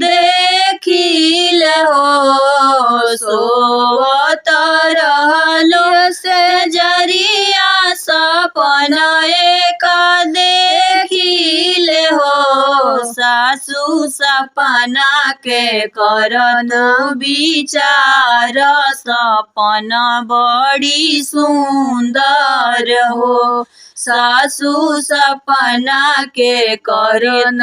देखिल हो। सोवत रहलो से जरिया सपना एक देखिल हो। सासु सपना के करत विचार सपना बड़ी सुंदर हो। सासु सपना के करन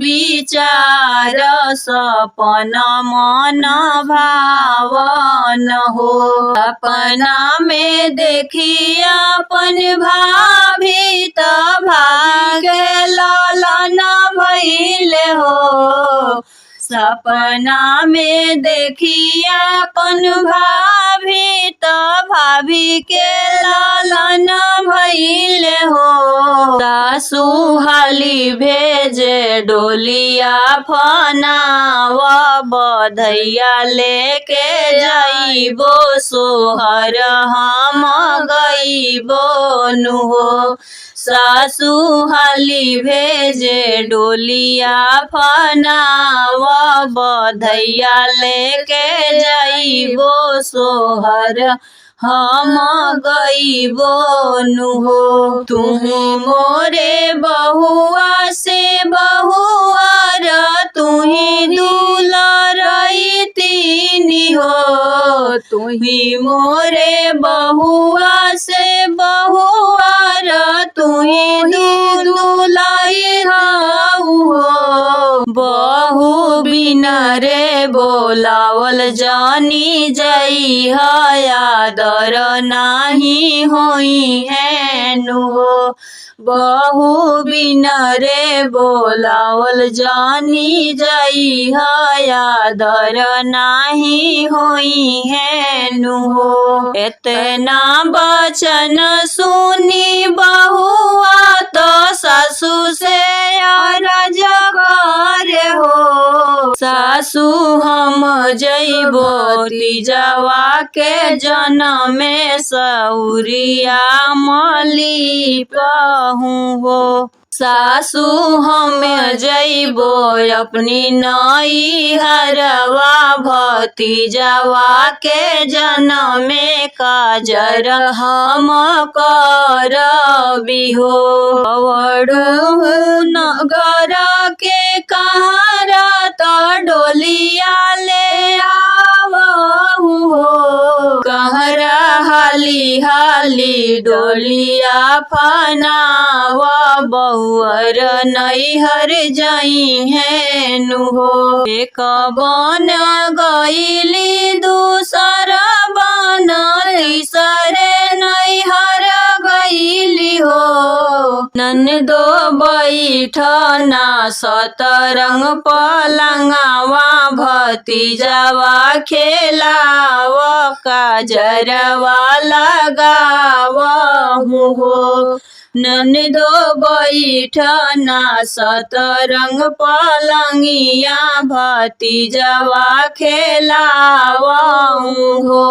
विचार सपना मन भावन हो। सपना में देखी अपन भाभी त भागे ललन भइल हो। सपना में देखी अपन भाभी त भाभी के लालन भइल हो। सासु हाली भेजे डोलिया फनाव बधैया लेके जाइबो सोहर हम गइबो नु हो। सासु हाली भेजे डोलिया फनाव बधैया लेके जाइबो सोहर हम गइबो नु हो। तुहु मोरे बहुआ से बहुआर तुही दुलरई तीनी हो। तुही मोरे बहुआ से बहुआर तुही दुलई हो। बहु बिना रे बोलावल जानी जई आदर नाही होई है नु हो। बहु बिना रे बोलावल जानी जई आदर नाही होई है नु हो। इतना बचन सुनी बहुआ तो सासु से अरज करे हो। सासु हम जइबो तीजवा के जनमे सौरिया मली पहु हो। सासु हम जइबो अपनी नई हरवा भतीजवा के जनमे काजर हम करबी हो। नगर के कहारा तो डोलिया ले आवहु हो। कहरा हाली हाली डोलिया फनाव बहुअर नैहर जई है नु हो। एक बन गईली दूसर बन तीसरे नैहर गईली हो। ननदो बैठना सतरंग पलंगवा भतीजवा खेलाव काजरवा लगावहु हो। ननदो बैठना सतरंग पलंगिया भतीजवा खेलावहु हो।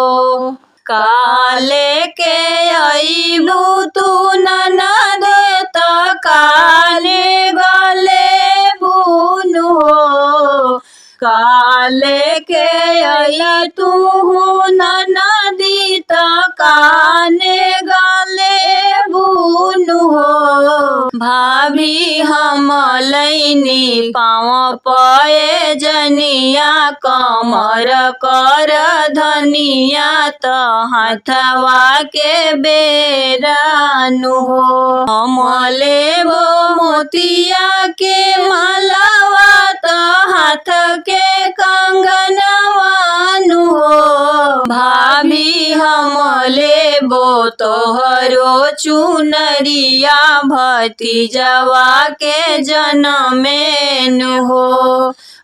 काले के अइबू तू ननद त काले गले बुनु हो। काले के अइ तू ननदी त काने गले बुनु हो। भाभी हम लैनी पाँव पए जनिया कमर कर धनिया त हाथवा के बेरानु हो। हम लेबो मोतिया के मालावा त हाथ के कंगनवानु हो। भाभी हम लेबो तोहरो चुनरिया भतीजवा के जनमेनु हो।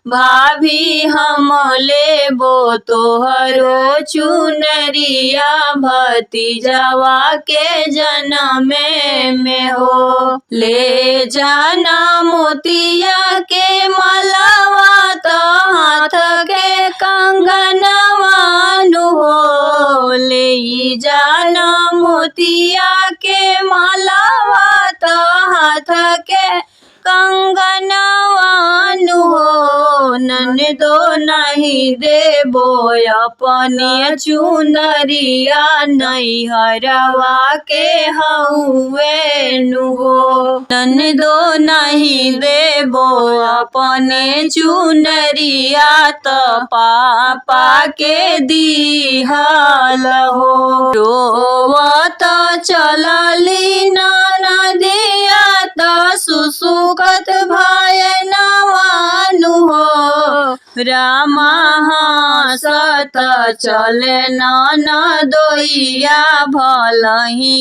भाभी हम लेबो तोहरो चुनरिया भतीजवा के जनमे में हो। ले जाना मोतिया के मलावा तो हाथ के कंगनवानु हो। ले जाना मोतिया के मलावा तो हाथ के कंगनवानु हो। ननद नहीं देबो अपने चुनरिया नैहरवा के हउए नु हो। ननदो नहीं देबो अपने चुनरिया त पापा के दिहल हो। रोवत चलली ननदिया त सुसुकत भयनवानु हो। रामा हंसत चले ननदोइया भलही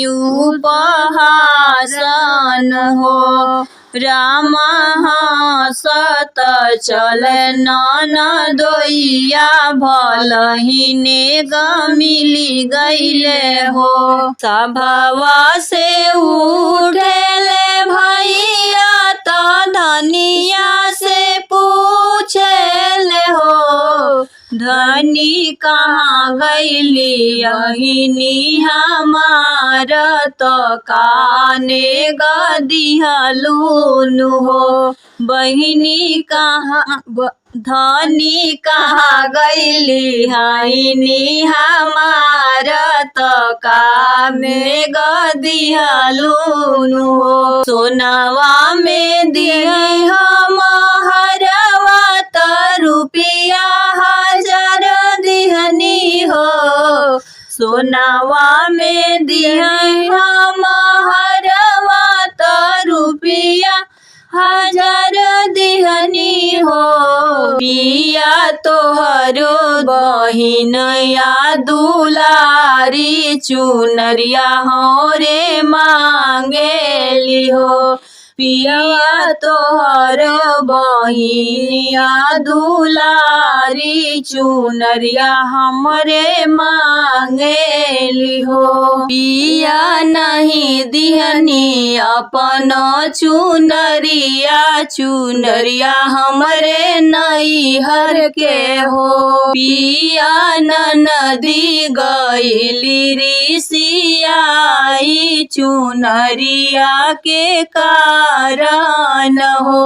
उपहासन हो। रामा हंसत चले ननदोइया भलही नेग मिली गईले हो। सभवा से उठेले भैया त धनिया से पूछेले हो। धनी कहाँ गईली यहिनी हमार त काने गदिहलून हो। बहिनी कहाँ धनी कहाँ गईली हईनी हमार त कामे गदिहलून हो। सोनवा में दिए हम हरवा त रुपया 1000 दिहनी हो। सोनवा में दिए हम हरवा त रुपया 1000 दिहनी हो। पिया तोहरो बहिन या दुलारी चुनरिया होरे मांगेली हो। पिया तोहरो बहिन या दुलारी चुनरिया हमरे मांगेली हो। पिया नहीं दिहनी अपन चुनरिया चुनरिया हमरे नैहर के हो। पिया ननदी गईली रिसियाई चुनरिया के कारण हो।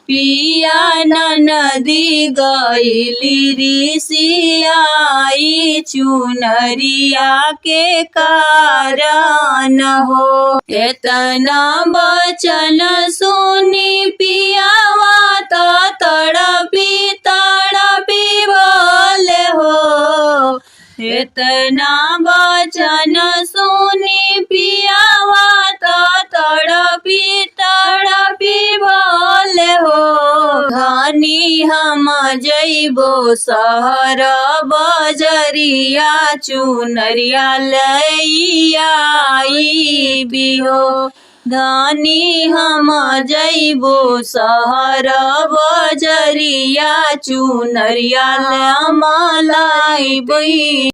पिया ननदी गईली रिसियाई चुनरिया के कारण हो। एतना बचन सुनी पियावा त तड़पी तड़पी बोले हो। एतना बचन सुनी पियावा त तड़पी तड़पी बोले हो। धनी हम जइबो शहर बजरिया चुनरिया लइयाई हो। धनी हम जइबो शहर बजरिया चुनरिया लइयाई।